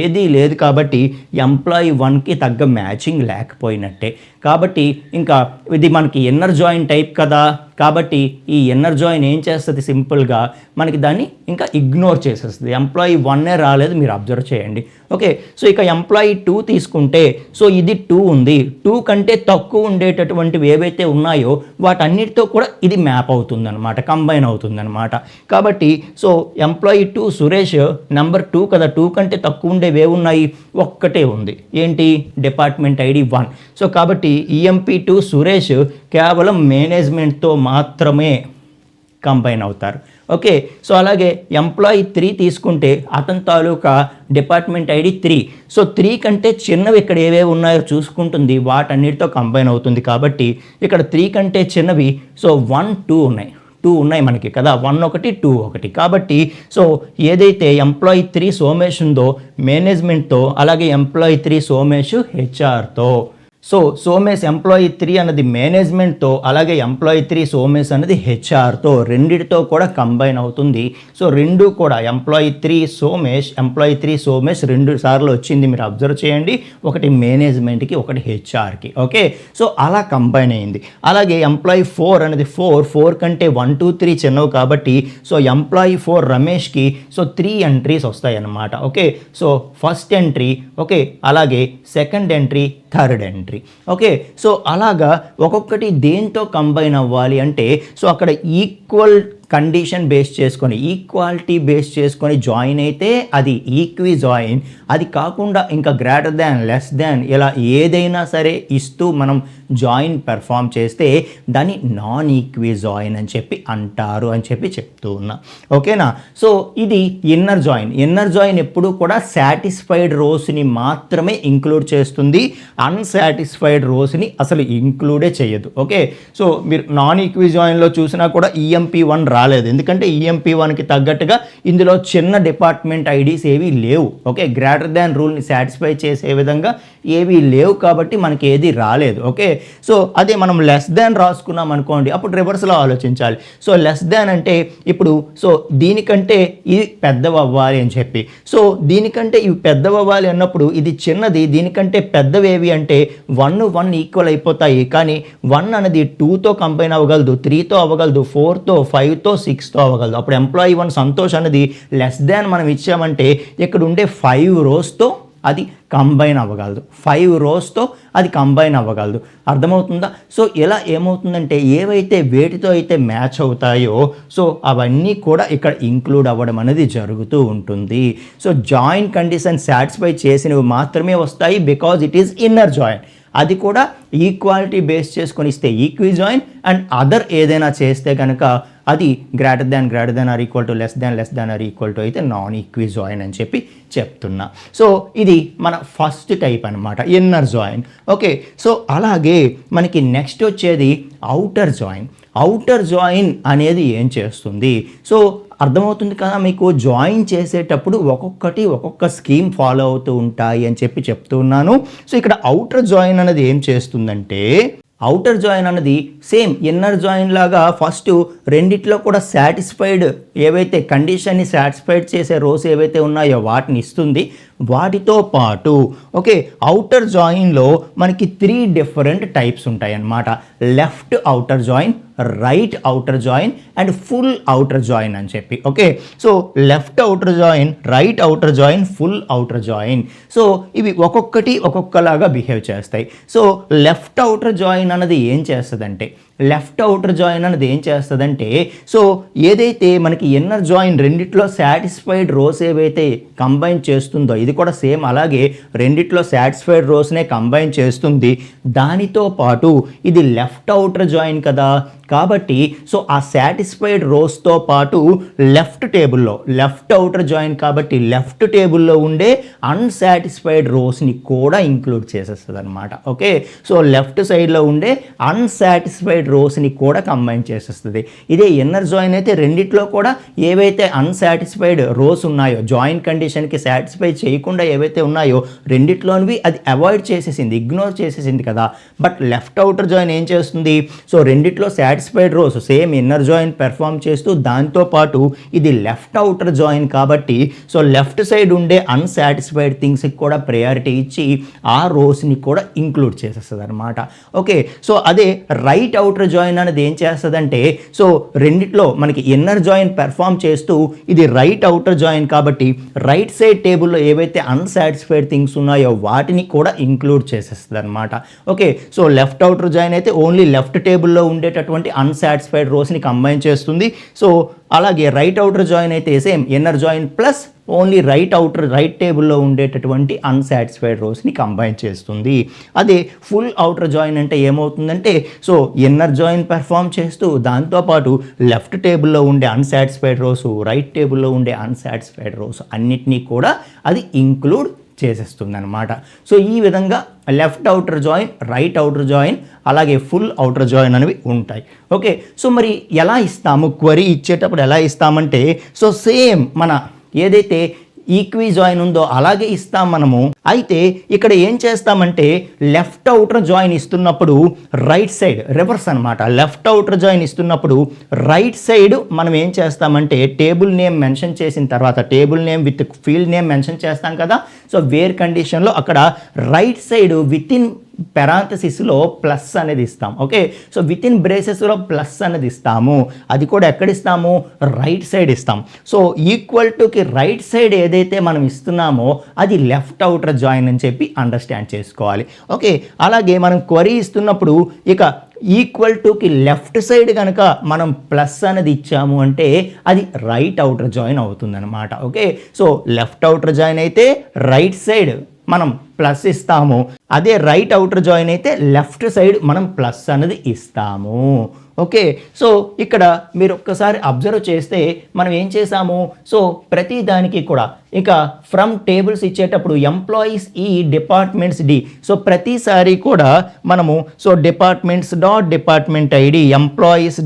ఏదీ లేదు. కాబట్టి ఎంప్లాయీ 1కి తగ్గ మ్యాచింగ్ లేకపోయినట్టే. కాబట్టి ఇంకా ఇది మనకి ఇన్నర్ జాయిన్ టైప్ కదా, కాబట్టి ఈ ఇన్నర్ జాయిన్ ఏం చేస్తుంది, సింపుల్గా మనకి దాన్ని ఇంకా ఇగ్నోర్ చేసేస్తుంది. ఎంప్లాయీ 1ఏ రాలేదు, మీరు అబ్జర్వ్ చేయండి. ఓకే, సో ఇక ఎంప్లాయీ 2 తీసుకుంటే, సో ఇది 2 ఉంది, 2 కంటే తక్కువ ఉండేటటువంటివి ఏవైతే ఉన్నాయో వాటన్నిటితో కూడా ఇది మ్యాప్ అవుతుందన్నమాట, కంబైన్ అవుతుందన్నమాట. కాబట్టి సో ఎంప్లాయీ 2 సురేష్ నెంబర్ 2 కదా, 2 కంటే తక్కువ ఉండేవి ఏమున్నాయి, ఒక్కటే ఉంది, ఏంటి, డిపార్ట్మెంట్ ఐడి 1. సో కాబట్టి EMP2 సురేష్ కేవలం మేనేజ్మెంట్తో మాత్రమే కంబైన్ అవుతారు. ఓకే, సో అలాగే ఎంప్లాయీ 3 తీసుకుంటే అతని తాలూకా డిపార్ట్మెంట్ ఐడి 3. సో 3 కంటే చిన్నవి ఇక్కడ ఏవేవి ఉన్నాయో చూసుకుంటుంది, వాటన్నిటితో కంబైన్ అవుతుంది. కాబట్టి ఇక్కడ 3 కంటే చిన్నవి సో 1, 2 ఉన్నాయి, 2 ఉన్నాయి మనకి కదా, 1 ఒకటి 2 ఒకటి. కాబట్టి సో ఏదైతే ఎంప్లాయీ 3 సోమేష్ ఉందో మేనేజ్మెంట్తో, అలాగే ఎంప్లాయీ 3 సోమేష్ హెచ్ఆర్తో. సో సోమేష్ ఎంప్లాయీ 3 అన్నది మేనేజ్మెంట్తో, అలాగే ఎంప్లాయీ 3 సోమేష్ అన్నది హెచ్ఆర్తో, రెండిటితో కూడా కంబైన్ అవుతుంది. సో రెండు కూడా ఎంప్లాయీ 3 సోమేష్ 2 సార్లు వచ్చింది, మీరు అబ్జర్వ్ చేయండి, ఒకటి మేనేజ్మెంట్కి ఒకటి హెచ్ఆర్కి. ఓకే, సో అలా కంబైన్ అయింది. అలాగే ఎంప్లాయీ 4 అనేది 4 కంటే 1, 2, 3 చిన్నవి. కాబట్టి సో ఎంప్లాయీ 4 రమేష్కి సో 3 ఎంట్రీస్ వస్తాయి అన్నమాట. Okay, so first entry, okay, అలాగే second entry, third entry. Okay, so అలాగా ఒక్కొక్కటి దేంతో కంబైన్ అవ్వాలి అంటే, సో అక్కడ ఈక్వల్ కండిషన్ బేస్ చేసుకొని, ఈక్వాలిటీ బేస్ చేసుకొని జాయిన్ అయితే అది ఈక్వి జాయిన్. అది కాకుండా ఇంకా గ్రేటర్ దాన్, లెస్ దాన్ ఇలా ఏదైనా సరే ఇస్తూ మనం జాయిన్ పెర్ఫామ్ చేస్తే దాన్ని నాన్ ఈక్వి జాయిన్ అని చెప్పి అంటారు అని చెప్పి చెప్తూ ఉన్నా. ఓకేనా, సో ఇది ఇన్నర్ జాయిన్ ఎప్పుడు కూడా సాటిస్ఫైడ్ రోస్ని మాత్రమే ఇంక్లూడ్ చేస్తుంది, అన్సాటిస్ఫైడ్ రోస్ని అసలు ఇంక్లూడే చేయదు. ఓకే, సో మీరు నాన్ ఈక్వి జాయిన్లో చూసినా కూడా EMP1 రాలేదు, ఎందుకంటే EMP1కి తగ్గట్టుగా ఇందులో చిన్న డిపార్ట్మెంట్ ఐడీస్ ఏవి లేవు. ఓకే, గ్రేటర్ దాన్ రూల్ని సాటిస్ఫై చేసే విధంగా ఏవి లేవు, కాబట్టి మనకి ఏది రాలేదు. ఓకే, సో అదే మనం లెస్ దాన్ రాసుకున్నాం అనుకోండి, అప్పుడు రివర్స్లో ఆలోచించాలి. సో లెస్ దాన్ అంటే ఇప్పుడు సో దీనికంటే ఇది పెద్దవి అవ్వాలి అని చెప్పి, సో దీనికంటే ఇవి పెద్దవి అవ్వాలి అన్నప్పుడు ఇది చిన్నది, దీనికంటే పెద్దవి ఏవి అంటే 1 ఈక్వల్ అయిపోతాయి. కానీ 1 అనేది 2తో కంబైన్ అవ్వగలదు, 3తో అవ్వగలదు, 4తో, 5తో, 6తో అవ్వగలదు. అప్పుడు ఎంప్లాయీ 1 సంతోష్ అనేది లెస్ దాన్ మనం ఇచ్చామంటే ఇక్కడ ఉండే 5 రోస్తో అది కంబైన్ అవ్వగలదు, 5 రోస్తో అది కంబైన్ అవ్వగలదు. అర్థమవుతుందా? సో ఇలా ఏమవుతుందంటే ఏవైతే వేటితో అయితే మ్యాచ్ అవుతాయో సో అవన్నీ కూడా ఇక్కడ ఇంక్లూడ్ అవ్వడం అనేది జరుగుతూ ఉంటుంది. సో జాయిన్ కండిషన్ సాటిస్ఫై చేసినవి మాత్రమే వస్తాయి, because it is inner join. అది కూడా ఈక్వాలిటీ బేస్ చేసుకొని ఇస్తే ఈక్వి జాయిన్, అండ్ అదర్ ఏదైనా చేస్తే కనుక అది greater than or equal to less than or equal to అయితే నాన్ ఈక్వి జాయిన్ అని చెప్పి చెప్తున్నా. సో ఇది మన ఫస్ట్ టైప్ అనమాట, ఇన్నర్ జాయిన్. ఓకే, సో అలాగే మనకి నెక్స్ట్ వచ్చేది అవుటర్ జాయిన్ అనేది ఏం చేస్తుంది? సో అర్థమవుతుంది కదా మీకు, జాయిన్ చేసేటప్పుడు ఒక్కొక్క స్కీమ్ ఫాలో అవుతూ ఉంటాయి అని చెప్పి చెప్తున్నాను. సో ఇక్కడ అవుటర్ జాయిన్ అనేది ఏం చేస్తుందంటే, అవుటర్ జాయిన్ అన్నది సేమ్ ఇన్నర్ జాయిన్ లాగా ఫస్ట్ రెండిట్లో కూడా సాటిస్ఫైడ్ ఏవైతే కండిషన్ని సాటిస్ఫైడ్ చేసే రోస్ ఏవైతే ఉన్నాయో వాటిని ఇస్తుంది. వాటితో పాటు ఓకే అవుటర్ జాయిన్లో మనకి 3 డిఫరెంట్ టైప్స్ ఉంటాయి అన్నమాట. Left outer join, right outer join and full outer join అని చెప్పి. Okay so left outer join, right outer join, full outer join. So ఇవి ఒక్కొక్కలాగా బిహేవ్ చేస్తాయి. సో లెఫ్ట్ అవుటర్ జాయిన్ అన్నది ఏం చేస్తుందంటే సో ఏదైతే మనకి ఇన్నర్ జాయిన్ రెండిట్లో సాటిస్ఫైడ్ రోస్ ఏవైతే కంబైన్ చేస్తుందో ఇది కూడా సేమ్ అలాగే రెండిట్లో సాటిస్ఫైడ్ రోస్నే కంబైన్ చేస్తుంది. దానితో పాటు ఇది లెఫ్ట్ అవుటర్ జాయిన్ కదా, కాబట్టి సో ఆ సాటిస్ఫైడ్ రోస్తో పాటు లెఫ్ట్ అవుటర్ జాయిన్ కాబట్టి లెఫ్ట్ టేబుల్లో ఉండే అన్సాటిస్ఫైడ్ రోస్ని కూడా ఇంక్లూడ్ చేసేస్తుంది అనమాట. ఓకే సో లెఫ్ట్ సైడ్లో ఉండే అన్సాటిస్ఫైడ్ రోస్ని కూడా కంబైన్ చేసేస్తుంది. ఇదే ఇన్నర్ జాయిన్ అయితే రెండిట్లో కూడా ఏవైతే అన్సాటిస్ఫైడ్ రోస్ ఉన్నాయో జాయిన్ కండిషన్కి సాటిస్ఫై చేయకుండా ఏవైతే ఉన్నాయో రెండిట్లోనివి అది అవాయిడ్ చేసేసింది, ఇగ్నోర్ చేసేసింది కదా. బట్ లెఫ్ట్ అవుటర్ జాయిన్ ఏం చేస్తుంది, సో రెండిట్లో satisfied rows same inner join perform చేస్తూ దాంతోపాటు ఇది లెఫ్ట్ అవుటర్ జాయిన్ కాబట్టి సో లెఫ్ట్ సైడ్ ఉండే అన్సాటిస్ఫైడ్ థింగ్స్కి కూడా ప్రయారిటీ ఇచ్చి ఆ రోస్ని కూడా ఇంక్లూడ్ చేసేస్తుంది అనమాట. ఓకే సో అదే రైట్ అవుటర్ జాయిన్ అనేది ఏం చేస్తుందంటే సో రెండిట్లో మనకి ఇన్నర్ జాయిన్ పెర్ఫామ్ చేస్తూ ఇది రైట్ అవుటర్ జాయిన్ కాబట్టి రైట్ సైడ్ టేబుల్లో ఏవైతే అన్సాటిస్ఫైడ్ థింగ్స్ ఉన్నాయో వాటిని కూడా ఇంక్లూడ్ చేసేస్తుంది అనమాట. Okay so left outer join అయితే ఓన్లీ లెఫ్ట్ టేబుల్లో ఉండేటటువంటి అన్సాటిస్ఫైడ్ రోస్ని కంబైన్ చేస్తుంది. సో అలాగే రైట్ అవుటర్ జాయిన్ అయితే same inner join plus only right టేబుల్లో ఉండేటటువంటి అన్సాటిస్ఫైడ్ రోస్ని కంబైన్ చేస్తుంది. అదే ఫుల్ అవుటర్ జాయిన్ అంటే ఏమవుతుందంటే సో ఇన్నర్ జాయిన్ పెర్ఫామ్ చేస్తూ దాంతోపాటు లెఫ్ట్ టేబుల్లో ఉండే అన్సాటిస్ఫైడ్ రోస్, రైట్ టేబుల్లో ఉండే అన్సాటిస్ఫైడ్ రోస్ అన్నిటినీ కూడా అది ఇంక్లూడ్ చేసేస్తుంది అనమాట. సో ఈ విధంగా left outer join, right outer join అలాగే ఫుల్ అవుటర్ జాయిన్ అనేవి ఉంటాయి. ఓకే సో మరి ఎలా ఇస్తాము, క్వరీ ఇచ్చేటప్పుడు ఎలా ఇస్తామంటే సో సేమ్ మన ఏదైతే ఈక్వి జాయిన్ ఉందో అలాగే ఇస్తాం మనము. అయితే ఇక్కడ ఏం చేస్తామంటే లెఫ్ట్ అవుటర్ జాయిన్ ఇస్తున్నప్పుడు రైట్ సైడ్ రివర్స్ అనమాట. లెఫ్ట్ అవుటర్ జాయిన్ ఇస్తున్నప్పుడు రైట్ సైడ్ మనం ఏం చేస్తామంటే టేబుల్ నేమ్ మెన్షన్ చేసిన తర్వాత table name with field name mention చేస్తాం కదా. సో వేర్ కండిషన్లో అక్కడ రైట్ సైడ్ విత్ ఇన్ పెరాంథసిస్లో ప్లస్ అనేది ఇస్తాం. ఓకే సో విత్ ఇన్ బ్రేసెస్లో ప్లస్ అనేది ఇస్తాము. అది కూడా ఎక్కడ ఇస్తాము, రైట్ సైడ్ ఇస్తాం. సో ఈక్వల్ టుకి రైట్ సైడ్ ఏదైతే మనం ఇస్తున్నామో అది లెఫ్ట్ అవుటర్ జాయిన్ అని చెప్పి అండర్స్టాండ్ చేసుకోవాలి. ఓకే అలాగే మనం క్వరీ ఇస్తున్నప్పుడు ఇక ఈక్వల్ టుకి లెఫ్ట్ సైడ్ కనుక మనం ప్లస్ అనేది ఇచ్చాము అంటే అది రైట్ అవుటర్ జాయిన్ అవుతుందన్నమాట. Okay so left outer join అయితే రైట్ సైడ్ మనం ప్లస్ ఇస్తాము. అదే రైట్ అవుటర్ జాయిన్ అయితే లెఫ్ట్ సైడ్ మనం ప్లస్ అనేది ఇస్తాము. ఓకే సో ఇక్కడ మీరు ఒక్కసారి అబ్జర్వ్ చేస్తే మనం ఏం చేసాము, సో ప్రతి దానికి కూడా ఇక ఫ్రమ్ టేబుల్స్ ఇచ్చేటప్పుడు ఎంప్లాయీస్ ఈ డిపార్ట్మెంట్స్ డి. సో ప్రతిసారి కూడా మనము so department ID, employees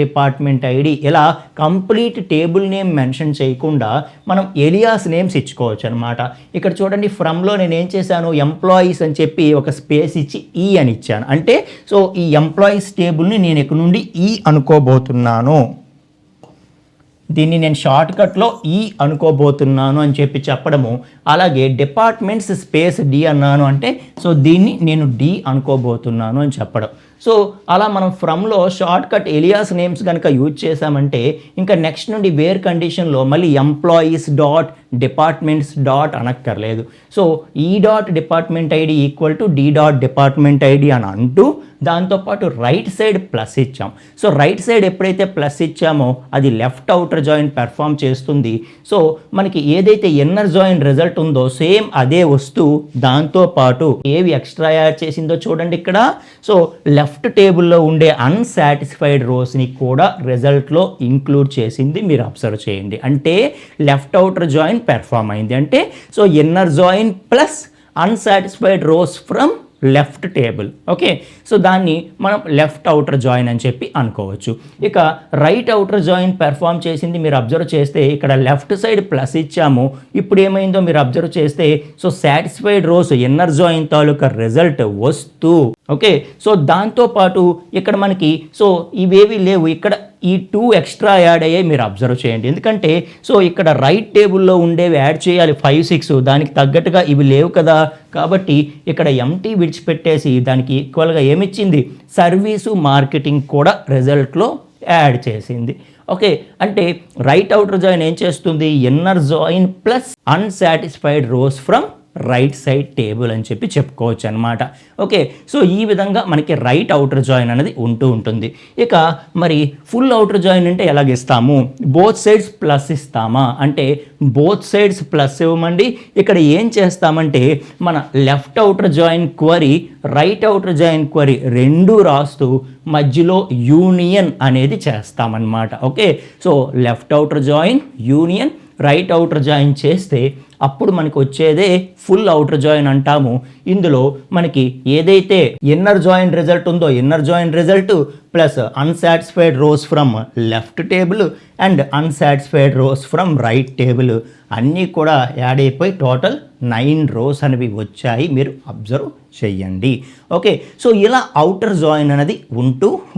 department ID ఇలా కంప్లీట్ టేబుల్ నేమ్ మెన్షన్ చేయకుండా మనం ఎలియాస్ నేమ్స్ ఇచ్చుకోవచ్చు అనమాట. ఇక్కడ చూడండి ఫ్రమ్లో నేను ఏం చేశాను, ఎంప్లాయీస్ అని చెప్పి ఒక స్పేస్ ఇచ్చి ఈ అని ఇచ్చాను. అంటే సో ఈ ఎంప్లాయీస్ టేబుల్ని నేను ఇక్కడ నుండి ఈ అనుకోబోతున్నాను, దీన్ని నేను షార్ట్కట్లో ఈ అనుకోబోతున్నాను అని చెప్పి చెప్పడము. అలాగే డిపార్ట్మెంట్స్ స్పేస్ డి అన్నాను అంటే సో దీన్ని నేను డి అనుకోబోతున్నాను అని చెప్పడం. సో అలా మనం ఫ్రమ్లో షార్ట్కట్ ఎలియాస్ నేమ్స్ కనుక యూజ్ చేసామంటే ఇంకా నెక్స్ట్ నుండి వేర్ కండిషన్లో మళ్ళీ ఎంప్లాయీస్ డిపార్ట్మెంట్స్ అనక్కర్లేదు. సో ఈ department ID equal to D department ID అని అంటూ దాంతోపాటు రైట్ సైడ్ ప్లస్ ఇచ్చాం. సో రైట్ సైడ్ ఎప్పుడైతే ప్లస్ ఇచ్చామో అది లెఫ్ట్ అవుటర్ జాయిన్ పెర్ఫామ్ చేస్తుంది. సో మనకి ఏదైతే ఇన్నర్ జాయిన్ రిజల్ట్ ఉందో సేమ్ అదే వస్తూ దాంతోపాటు ఏవి ఎక్స్ట్రా యాడ్ చేసిందో చూడండి ఇక్కడ. సో లెఫ్ట్ టేబుల్లో ఉండే అన్సాటిస్ఫైడ్ రోస్ని కూడా రిజల్ట్లో ఇంక్లూడ్ చేసింది మీరు అబ్జర్వ్ చేయండి. అంటే లెఫ్ట్ అవుటర్ జాయిన్ పెర్ఫామ్ అయింది. అంటే so inner join plus unsatisfied rows from left table. Okay, so దాన్ని మనం లెఫ్ట్ అవుటర్ జాయిన్ అని చెప్పి అనుకోవచ్చు. ఇక రైట్ అవుటర్ జాయిన్ పెర్ఫామ్ చేసింది మీరు అబ్జర్వ్ చేస్తే ఇక్కడ లెఫ్ట్ సైడ్ ప్లస్ ఇచ్చాము. ఇప్పుడు ఏమైందో మీరు అబ్జర్వ్ చేస్తే so satisfied rows inner join తాలూకా రిజల్ట్ వస్తూ, ఓకే, సో దాంతోపాటు ఇక్కడ మనకి సో ఇవేవి లేవు, ఇక్కడ ఈ 2 ఎక్స్ట్రా యాడ్ అయ్యాయి మీరు అబ్జర్వ్ చేయండి. ఎందుకంటే సో ఇక్కడ రైట్ టేబుల్లో ఉండేవి యాడ్ చేయాలి 5, 6, దానికి తగ్గట్టుగా ఇవి లేవు కదా. కాబట్టి ఇక్కడ ఎంటీ విడిచిపెట్టేసి దానికి ఈక్వల్గా ఏమిచ్చింది, సర్వీసు మార్కెటింగ్ కూడా రిజల్ట్లో యాడ్ చేసింది. ఓకే, అంటే రైట్ అవుటర్ జాయిన్ ఏం చేస్తుంది, inner join plus unsatisfied rows from right side table అని చెప్పి చెప్పుకోవచ్చు అనమాట. ఓకే, సో ఈ విధంగా మనకి రైట్ అవుటర్ జాయిన్ అనేది ఉంటుంది. ఇక మరి ఫుల్ అవుటర్ జాయిన్ అంటే ఎలాగిస్తాము, బోత్ సైడ్స్ ప్లస్ ఇస్తామా అంటే బోత్ సైడ్స్ ప్లస్ ఇవ్వమండి. ఇక్కడ ఏం చేస్తామంటే మన left outer join query, right outer join query రెండూ రాస్తూ మధ్యలో యూనియన్ అనేది చేస్తామన్నమాట. Okay, so left outer join union right outer join చేస్తే అప్పుడు మనకి వచ్చేదే ఫుల్ అవుటర్ జాయిన్ అంటాము. ఇందులో మనకి ఏదైతే ఇన్నర్ జాయిన్ రిజల్ట్ ఉందో inner join result plus unsatisfied rows from left table and unsatisfied rows from right table అన్నీ కూడా యాడ్ అయిపోయి టోటల్ 9 రోస్ అనేవి వచ్చాయి, మీరు అబ్జర్వ్ చెయ్యండి. ఓకే, సో ఇలా అవుటర్ జాయిన్ అనేది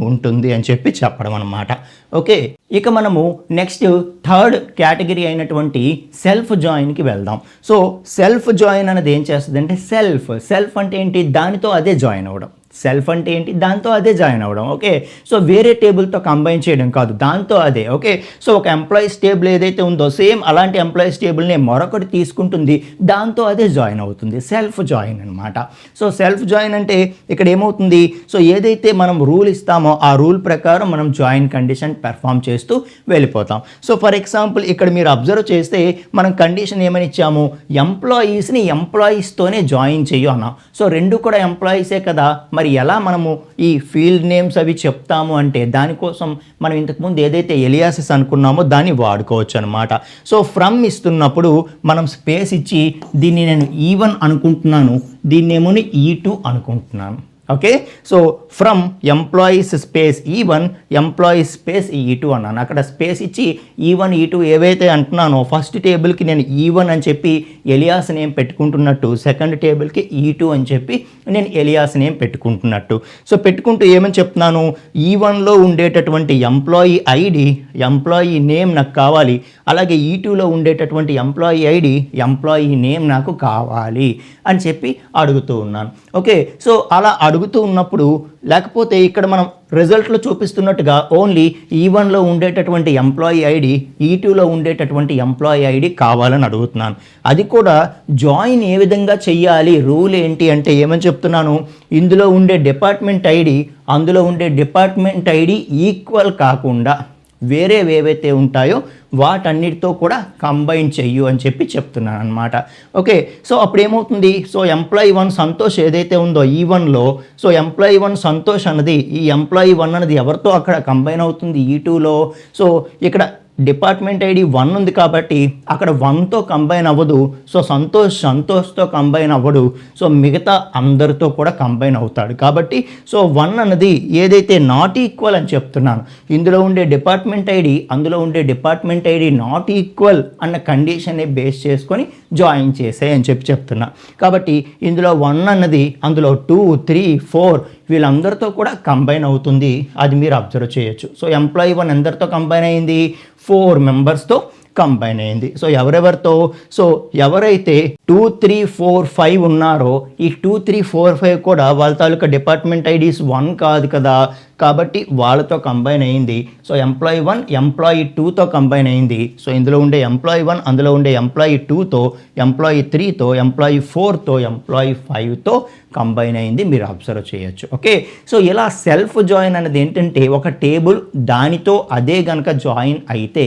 ఉంటుంది అని చెప్పి చెప్పడం అనమాట. ఓకే, ఇక మనము నెక్స్ట్ థర్డ్ కేటగిరీ అయినటువంటి సెల్ఫ్ జాయిన్కి వెళ్దాం. సో సెల్ఫ్ జాయిన్ అనేది ఏం చేస్తుంది అంటే సెల్ఫ్ అంటే ఏంటి, దానితో అదే జాయిన్ అవ్వడం. సెల్ఫ్ అంటే ఏంటి, దాంతో అదే జాయిన్ అవ్వడం. ఓకే, సో వేరే టేబుల్తో కంబైన్ చేయడం కాదు, దాంతో అదే. ఓకే, సో ఒక ఎంప్లాయీస్ టేబుల్ ఏదైతే ఉందో సేమ్ అలాంటి ఎంప్లాయీస్ టేబుల్ని మరొకటి తీసుకుంటుంది, దాంతో అదే జాయిన్ అవుతుంది, సెల్ఫ్ జాయిన్ అనమాట. సో సెల్ఫ్ జాయిన్ అంటే ఇక్కడ ఏమవుతుంది, సో ఏదైతే మనం రూల్ ఇస్తామో ఆ రూల్ ప్రకారం మనం జాయిన్ కండిషన్ పెర్ఫామ్ చేస్తూ వెళ్ళిపోతాం. సో ఫర్ ఎగ్జాంపుల్ ఇక్కడ మీరు అబ్జర్వ్ చేస్తే మనం కండిషన్ ఏమని ఇచ్చాము, ఎంప్లాయీస్ని ఎంప్లాయీస్తోనే జాయిన్ చెయ్యు అన్నాం. సో రెండు కూడా ఎంప్లాయీసే కదా, మరి ఎలా మనము ఈ ఫీల్డ్ నేమ్స్ అవి చెప్తాము అంటే దానికోసం మనం ఇంతకుముందు ఏదైతే ఎలియాసెస్ అనుకున్నామో దాన్ని వాడుకోవచ్చు అనమాట. సో ఫ్రమ్ ఇస్తున్నప్పుడు మనం స్పేస్ ఇచ్చి దీన్ని నేను E1 అనుకుంటున్నాను, దీన్నేమోని E2 అనుకుంటున్నాను. Okay, so from employees space E1 employees space E2 అన్నాను. అక్కడ స్పేస్ ఇచ్చి E1 E2 ఏవైతే అంటున్నానో ఫస్ట్ టేబుల్కి నేను E1 అని చెప్పి ఎలియాస్ నేమ్ పెట్టుకుంటున్నట్టు, సెకండ్ టేబుల్కి E2 అని చెప్పి నేను ఎలియాస్ నేమ్ పెట్టుకుంటున్నట్టు. సో పెట్టుకుంటూ ఏమని చెప్తున్నాను, E1లో ఉండేటటువంటి ఎంప్లాయీ ఐడి ఎంప్లాయీ నేమ్ నాకు కావాలి, అలాగే E2లో ఉండేటటువంటి ఎంప్లాయీ ఐడి ఎంప్లాయీ నేమ్ నాకు కావాలి అని చెప్పి అడుగుతూ ఉన్నాను. ఓకే, సో అలా అడుగుతూ ఉన్నప్పుడు లేకపోతే ఇక్కడ మనం రిజల్ట్లో చూపిస్తున్నట్టుగా ఓన్లీ E1లో ఉండేటటువంటి ఎంప్లాయీ ఐడి E2లో ఉండేటటువంటి ఎంప్లాయీ ఐడి కావాలని అడుగుతున్నాను. అది కూడా జాయిన్ ఏ విధంగా చెయ్యాలి, రూల్ ఏంటి అంటే ఏమని చెప్తున్నాను, ఇందులో ఉండే డిపార్ట్మెంట్ ఐడి అందులో ఉండే డిపార్ట్మెంట్ ఐడి ఈక్వల్ కాకుండా వేరేవేవైతే ఉంటాయో వాటన్నిటితో కూడా కంబైన్ చెయ్యు అని చెప్పి చెప్తున్నాను అనమాట. ఓకే, సో అప్పుడు ఏమవుతుంది, సో ఎంప్లాయీ 1 సంతోష్ ఏదైతే ఉందో E1లో, సో ఎంప్లాయీ 1 సంతోష్ అన్నది ఈ ఎంప్లాయీ 1 అన్నది ఎవరితో అక్కడ కంబైన్ అవుతుంది E2లో. సో ఇక్కడ డిపార్ట్మెంట్ ఐడి 1 ఉంది కాబట్టి అక్కడ 1తో కంబైన్ అవ్వదు. సో సంతోష్తో కంబైన్ అవ్వడు. సో మిగతా అందరితో కూడా కంబైన్ అవుతాడు. కాబట్టి సో 1 అన్నది ఏదైతే నాట్ ఈక్వల్ అని చెప్తున్నాను, ఇందులో ఉండే డిపార్ట్మెంట్ ఐడి అందులో ఉండే డిపార్ట్మెంట్ ఐడి నాట్ ఈక్వల్ అన్న కండిషన్ని బేస్ చేసుకొని జాయిన్ చేసే అని చెప్పి చెప్తున్నా. కాబట్టి ఇందులో 1 అన్నది అందులో 2, 3, 4 వీళ్ళందరితో కూడా కంబైన్ అవుతుంది, అది మీరు అబ్జర్వ్ చేయొచ్చు. సో ఎంప్లాయీ 1 ఎందరితో కంబైన్ అయింది, 4 మెంబర్స్తో కంబైన్ అయింది. సో ఎవరెవరితో, సో ఎవరైతే 2, 3, 4, 5 ఉన్నారో ఈ 2, 3, 4, 5 కూడా వాళ్ళ తాలూకా డిపార్ట్మెంట్ ఐడీస్ 1 కాదు కదా, కాబట్టి వాళ్ళతో కంబైన్ అయింది. సో ఎంప్లాయీ 1 ఎంప్లాయీ 2తో కంబైన్ అయింది. సో ఇందులో ఉండే ఎంప్లాయీ 1 అందులో ఉండే ఎంప్లాయీ 2తో, ఎంప్లాయీ 3తో, ఎంప్లాయీ 4తో, ఎంప్లాయీ 5తో కంబైన్ అయింది, మీరు అబ్జర్వ్ చేయొచ్చు. ఓకే, సో ఇలా సెల్ఫ్ జాయిన్ అనేది ఏంటంటే ఒక టేబుల్ దానితో అదే కనుక జాయిన్ అయితే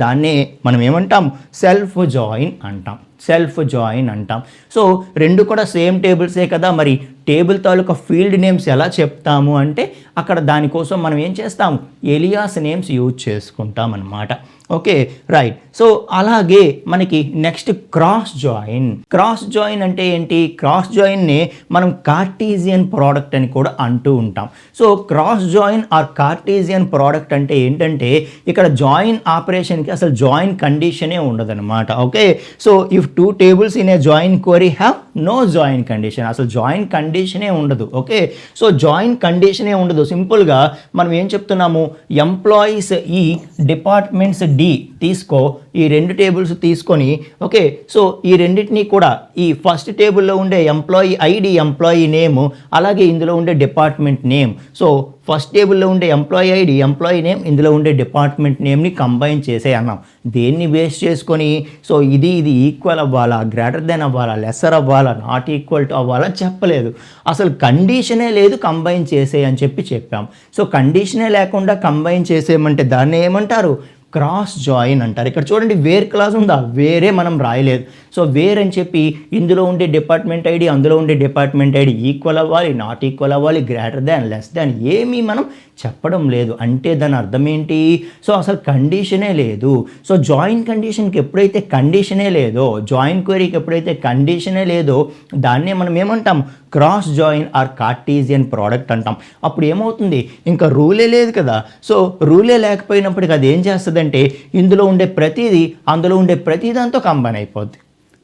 దాన్నే మనం ఏమంటాం, సెల్ఫ్ జాయిన్ అంటాం. సో రెండు కూడా సేమ్ టేబుల్సే కదా, మరి టేబుల్ తాలూకా ఫీల్డ్ నేమ్స్ ఎలా చెప్తాము అంటే అక్కడ దానికోసం మనం ఏం చేస్తాము, ఎలియాస్ నేమ్స్ యూజ్ చేసుకుంటాం అన్నమాట. Okay, right. సో అలాగే మనకి నెక్స్ట్ క్రాస్ జాయిన్ అంటే ఏంటి? క్రాస్ జాయిన్ని మనం కార్టీజియన్ ప్రోడక్ట్ అని కూడా అంటూ ఉంటాం. So cross join or Cartesian product అంటే ఏంటంటే ఇక్కడ జాయిన్ ఆపరేషన్కి అసలు జాయిన్ కండిషనే ఉండదన్నమాట. Okay, so if 2 tables in a join query have no join condition, అసలు జాయిన్ కండిషనే ఉండదు. ఓకే, సో జాయిన్ కండిషనే ఉండదు. సింపుల్గా మనం ఏం చెప్తున్నాము, ఎంప్లాయీస్ ఈ డిపార్ట్మెంట్స్ డి తీసుకో, ఈ 2 tables తీసుకొని, ఓకే, సో ఈ రెండింటినీ కూడా ఈ ఫస్ట్ టేబుల్లో ఉండే ఎంప్లాయీ ఐడి, ఎంప్లాయీ నేమ్, అలాగే ఇందులో ఉండే డిపార్ట్మెంట్ నేమ్. సో ఫస్ట్ టేబుల్లో ఉండే ఎంప్లాయీ ఐడి, ఎంప్లాయీ నేమ్, ఇందులో ఉండే డిపార్ట్మెంట్ నేమ్ని కంబైన్ చేసే అన్నాం. దేన్ని బేస్ చేసుకొని? సో ఇది ఈక్వల్ అవ్వాలా, గ్రేటర్ దెన్ అవ్వాలా, లెస్సర్ అవ్వాలా, నాట్ ఈక్వల్ టు అవ్వాలా చెప్పలేదు. అసలు కండిషనే లేదు కంబైన్ చేసే అని చెప్పాం. సో కండిషనే లేకుండా కంబైన్ చేసేయమంటే దాన్ని ఏమంటారు? క్రాస్ జాయిన్ అంటారు. ఇక్కడ చూడండి వేర్ క్లాజ్ ఉందా? వేరే మనం రాయలేదు. సో వేర్ అని చెప్పి ఇందులో ఉండే డిపార్ట్మెంట్ ఐడి, అందులో ఉండే డిపార్ట్మెంట్ ఐడి ఈక్వల్ అవ్వాలి, నాట్ ఈక్వల్ అవ్వాలి, గ్రేటర్ దాన్, లెస్ దాన్ ఏమీ మనం చెప్పడం లేదు. అంటే దాని అర్థం ఏంటి? సో అసలు కండిషనే లేదు. సో జాయిన్ కండిషన్కి ఎప్పుడైతే కండిషనే లేదో, జాయిన్ క్వరీకి ఎప్పుడైతే కండిషనే లేదో దాన్నే మనం ఏమంటాం? Cross join or Cartesian product అంటాం. అప్పుడు ఏమవుతుంది? ఇంకా రూలే లేదు కదా. సో రూలే లేకపోయినప్పటికీ అది ఏం చేస్తుందంటే ఇందులో ఉండే ప్రతిదీ అందులో ఉండే ప్రతి దాంతో కంబైన్ అయిపోద్ది.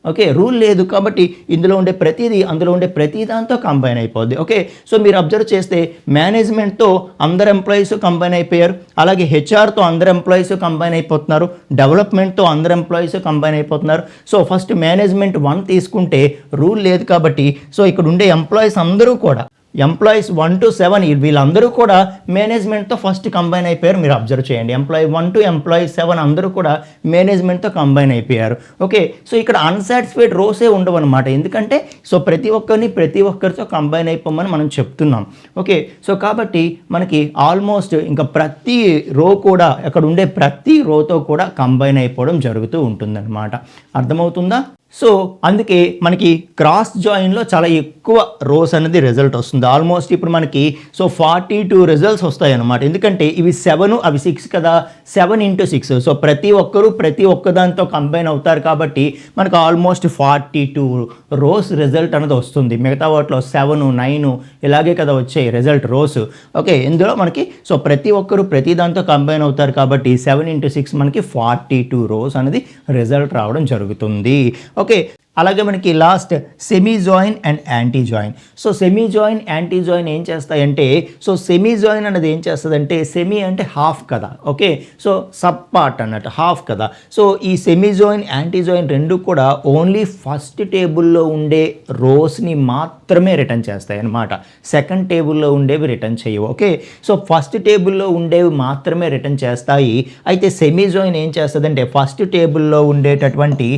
ఓకే, రూల్ లేదు కాబట్టి ఇందులో ఉండే ప్రతిదీ అందులో ఉండే ప్రతి దాంతో కంబైన్ అయిపోద్ది. ఓకే, సో మీరు అబ్జర్వ్ చేస్తే మేనేజ్మెంట్తో అందరు ఎంప్లాయీస్ కంబైన్ అయిపోయారు, అలాగే హెచ్ఆర్తో అందరు ఎంప్లాయీస్ కంబైన్ అయిపోతున్నారు, డెవలప్మెంట్తో అందరు ఎంప్లాయీస్ కంబైన్ అయిపోతున్నారు. సో ఫస్ట్ మేనేజ్మెంట్ 1 తీసుకుంటే రూల్ లేదు కాబట్టి సో ఇక్కడ ఉండే ఎంప్లాయీస్ అందరూ కూడా ఎంప్లాయీస్ 1 to 7 వీళ్ళందరూ కూడా మేనేజ్మెంట్తో ఫస్ట్ కంబైన్ అయిపోయారు. మీరు అబ్జర్వ్ చేయండి, ఎంప్లాయీ 1 to ఎంప్లాయీ 7 అందరూ కూడా మేనేజ్మెంట్తో కంబైన్ అయిపోయారు. ఓకే, సో ఇక్కడ అన్సాటిస్ఫైడ్ రోసే ఉండవు అనమాట. ఎందుకంటే సో ప్రతి ఒక్కరితో కంబైన్ అయిపోమని మనం చెప్తున్నాం. ఓకే, సో కాబట్టి మనకి ఆల్మోస్ట్ ఇంకా ప్రతి రో కూడా అక్కడ ఉండే ప్రతి రోతో కూడా కంబైన్ అయిపోవడం జరుగుతూ ఉంటుందన్నమాట. అర్థమవుతుందా? సో అందుకే మనకి క్రాస్ జాయిన్లో చాలా ఎక్కువ రోస్ అనేది రిజల్ట్ వస్తుంది. ఆల్మోస్ట్ ఇప్పుడు మనకి సో 42 రిజల్ట్స్ వస్తాయి అన్నమాట. ఎందుకంటే ఇవి 7 అవి 6 కదా, 7 into 6. సో ప్రతి ఒక్కదాంతో కంబైన్ అవుతారు కాబట్టి మనకు ఆల్మోస్ట్ 42 రోస్ రిజల్ట్ అనేది వస్తుంది. మిగతా వాటిలో 7, 9 ఇలాగే కదా వచ్చాయి రిజల్ట్ రోస్. ఓకే, ఇందులో మనకి సో ప్రతి దాంతో కంబైన్ అవుతారు కాబట్టి 7 into 6 మనకి 42 రోస్ అనేది రిజల్ట్ రావడం జరుగుతుంది. ఓకే, అలాగే మనకి last semi join and anti join. So semi join, anti join ఏం చేస్తాయంటే సో సెమీ జాయిన్ అనేది ఏం చేస్తుందంటే సెమీ అంటే హాఫ్ కదా. ఓకే, సో సబ్ పార్ట్ అన్నట్టు హాఫ్ కదా. సో ఈ సెమీ జాయిన్, యాంటీ జాయిన్ రెండు కూడా ఓన్లీ ఫస్ట్ టేబుల్లో ఉండే రోస్ని మాత్రమే రిటర్న్ చేస్తాయి అన్నమాట. సెకండ్ టేబుల్లో ఉండేవి రిటర్న్ చేయవు. ఓకే, సో ఫస్ట్ టేబుల్లో ఉండేవి మాత్రమే రిటర్న్ చేస్తాయి. అయితే సెమీ జాయిన్ ఏం చేస్తుందంటే ఫస్ట్ టేబుల్లో ఉండేటటువంటి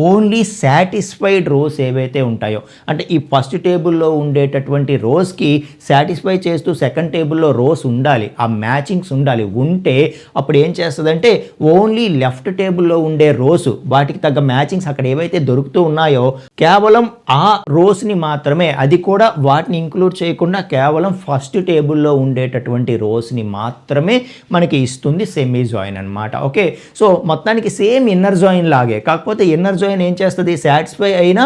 ఓన్లీ సాటిస్ఫైడ్ రోస్ ఏవైతే ఉంటాయో, అంటే ఈ ఫస్ట్ టేబుల్లో ఉండేటటువంటి రోస్కి సాటిస్ఫై చేస్తూ సెకండ్ టేబుల్లో రోస్ ఉండాలి, ఆ మ్యాచింగ్స్ ఉండాలి. ఉంటే అప్పుడు ఏం చేస్తుందంటే ఓన్లీ లెఫ్ట్ టేబుల్లో ఉండే రోస్ వాటికి తగ్గ మ్యాచింగ్స్ అక్కడ ఏవైతే దొరుకుతూ ఉన్నాయో కేవలం ఆ రోస్ని మాత్రమే, అది కూడా వాటిని ఇంక్లూడ్ చేయకుండా కేవలం ఫస్ట్ టేబుల్లో ఉండేటటువంటి రోస్ని మాత్రమే మనకి ఇస్తుంది సెమీ జాయిన్ అనమాట. ఓకే, సో మొత్తానికి సేమ్ ఇన్నర్ జాయిన్ లాగే, కాకపోతే ఇన్నర్ జాయిన్ ఏం చేస్తుంది సాటిస్ఫై అయిన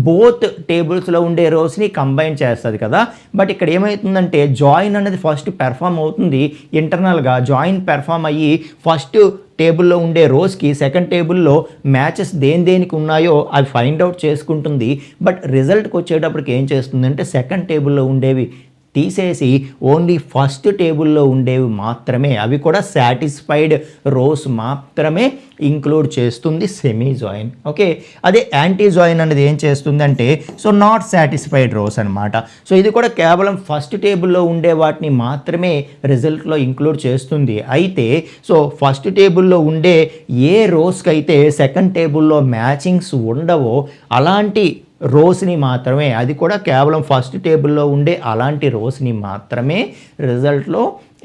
బోత్ టేబుల్స్లో ఉండే రోస్ని కంబైన్ చేస్తుంది కదా. బట్ ఇక్కడ ఏమవుతుందంటే జాయిన్ అనేది ఫస్ట్ పెర్ఫామ్ అవుతుంది ఇంటర్నల్గా. జాయిన్ పెర్ఫామ్ అయ్యి ఫస్ట్ టేబుల్లో ఉండే రోస్కి సెకండ్ టేబుల్లో మ్యాచెస్ దేనికి ఉన్నాయో అవి ఫైండ్ అవుట్ చేసుకుంటుంది. బట్ రిజల్ట్కి వచ్చేటప్పటికి ఏం చేస్తుందంటే సెకండ్ టేబుల్లో ఉండేవి తీసేసి ఓన్లీ ఫస్ట్ టేబుల్లో ఉండేవి మాత్రమే, అవి కూడా సాటిస్ఫైడ్ రోస్ మాత్రమే ఇంక్లూడ్ చేస్తుంది సెమీ జాయిన్. ఓకే, అదే యాంటీ జాయిన్ అనేది ఏం చేస్తుందంటే సో నాట్ సాటిస్ఫైడ్ రోస్ అనమాట. సో ఇది కూడా కేవలం ఫస్ట్ టేబుల్లో ఉండే వాటిని మాత్రమే రిజల్ట్లో ఇంక్లూడ్ చేస్తుంది. అయితే సో ఫస్ట్ టేబుల్లో ఉండే ఏ రోస్కి అయితే సెకండ్ టేబుల్లో మ్యాచింగ్స్ ఉండవో అలాంటి రోస్ని మాత్రమే, అది కూడా కేవలం ఫస్ట్ టేబుల్లో ఉండే అలాంటి రోస్ని మాత్రమే రిజల్ట్లో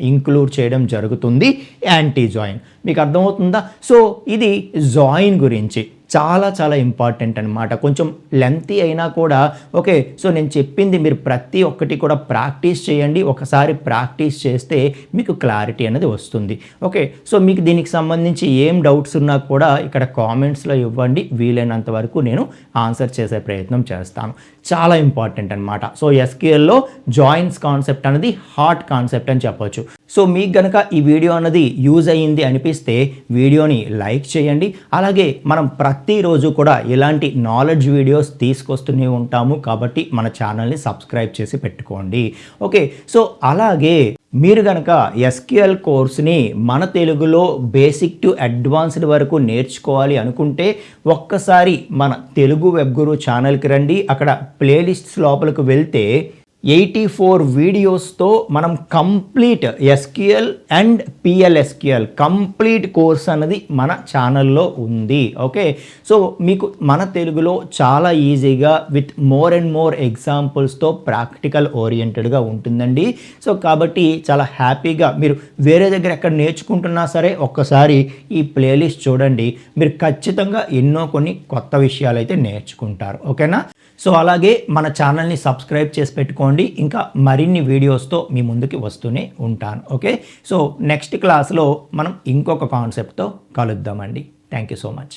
ఇంక్లూడ్ చేయడం జరుగుతుంది యాంటీ జాయిన్. మీకు అర్థమవుతుందా? సో ఇది జాయిన్ గురించి. చాలా చాలా ఇంపార్టెంట్ అనమాట. కొంచెం లెంతీ అయినా కూడా ఓకే. సో నేను చెప్పింది మీరు ప్రతి ఒక్కటి కూడా ప్రాక్టీస్ చేయండి. ఒకసారి ప్రాక్టీస్ చేస్తే మీకు క్లారిటీ అనేది వస్తుంది. ఓకే. సో మీకు దీనికి సంబంధించి ఏం డౌట్స్ ఉన్నా కూడా ఇక్కడ కామెంట్స్లో ఇవ్వండి. వీలైనంత వరకు నేను ఆన్సర్ చేసే ప్రయత్నం చేస్తాను. చాలా ఇంపార్టెంట్ అనమాట. సో ఎస్క్యూఎల్లో జాయిన్స్ కాన్సెప్ట్ అనేది హాట్ కాన్సెప్ట్ అని చెప్పొచ్చు. సో మీకు గనక ఈ వీడియో అన్నది యూజ్ అయ్యింది అనిపిస్తే వీడియోని లైక్ చేయండి. అలాగే మనం ప్రతిరోజు కూడా ఇలాంటి నాలెడ్జ్ వీడియోస్ తీసుకొస్తూనే ఉంటాము కాబట్టి మన ఛానల్ని సబ్స్క్రైబ్ చేసి పెట్టుకోండి. ఓకే. సో అలాగే మీరు కనుక ఎస్క్యూఎల్ కోర్స్ని మన తెలుగులో బేసిక్ టు అడ్వాన్స్డ్ వరకు నేర్చుకోవాలి అనుకుంటే ఒక్కసారి మన తెలుగు వెబ్ గురు ఛానల్కి రండి. అక్కడ ప్లేలిస్ట్స్ లోపలికి వెళ్తే 84 వీడియోస్తో మనం complete SQL and పిఎల్ఎస్క్యూఎల్ complete course అన్నది మన ఛానల్లో ఉంది. ఓకే. సో మీకు మన తెలుగులో చాలా ఈజీగా విత్ మోర్ అండ్ మోర్ ఎగ్జాంపుల్స్తో ప్రాక్టికల్ ఓరియంటెడ్గా ఉంటుందండి. సో కాబట్టి చాలా హ్యాపీగా మీరు వేరే దగ్గర ఎక్కడ నేర్చుకుంటున్నా సరే ఒక్కసారి ఈ ప్లేలిస్ట్ చూడండి. మీరు ఖచ్చితంగా ఎన్నో కొన్ని కొత్త విషయాలు అయితే నేర్చుకుంటారు. ఓకేనా. సో అలాగే మన ఛానల్ని సబ్స్క్రైబ్ చేసి పెట్టుకోండి. ఇంకా మరిన్ని వీడియోస్తో మీ ముందుకి వస్తూనే ఉంటాను. ఓకే. సో నెక్స్ట్ క్లాస్లో మనం ఇంకొక కాన్సెప్ట్తో కలుద్దామండి. Thank you so much.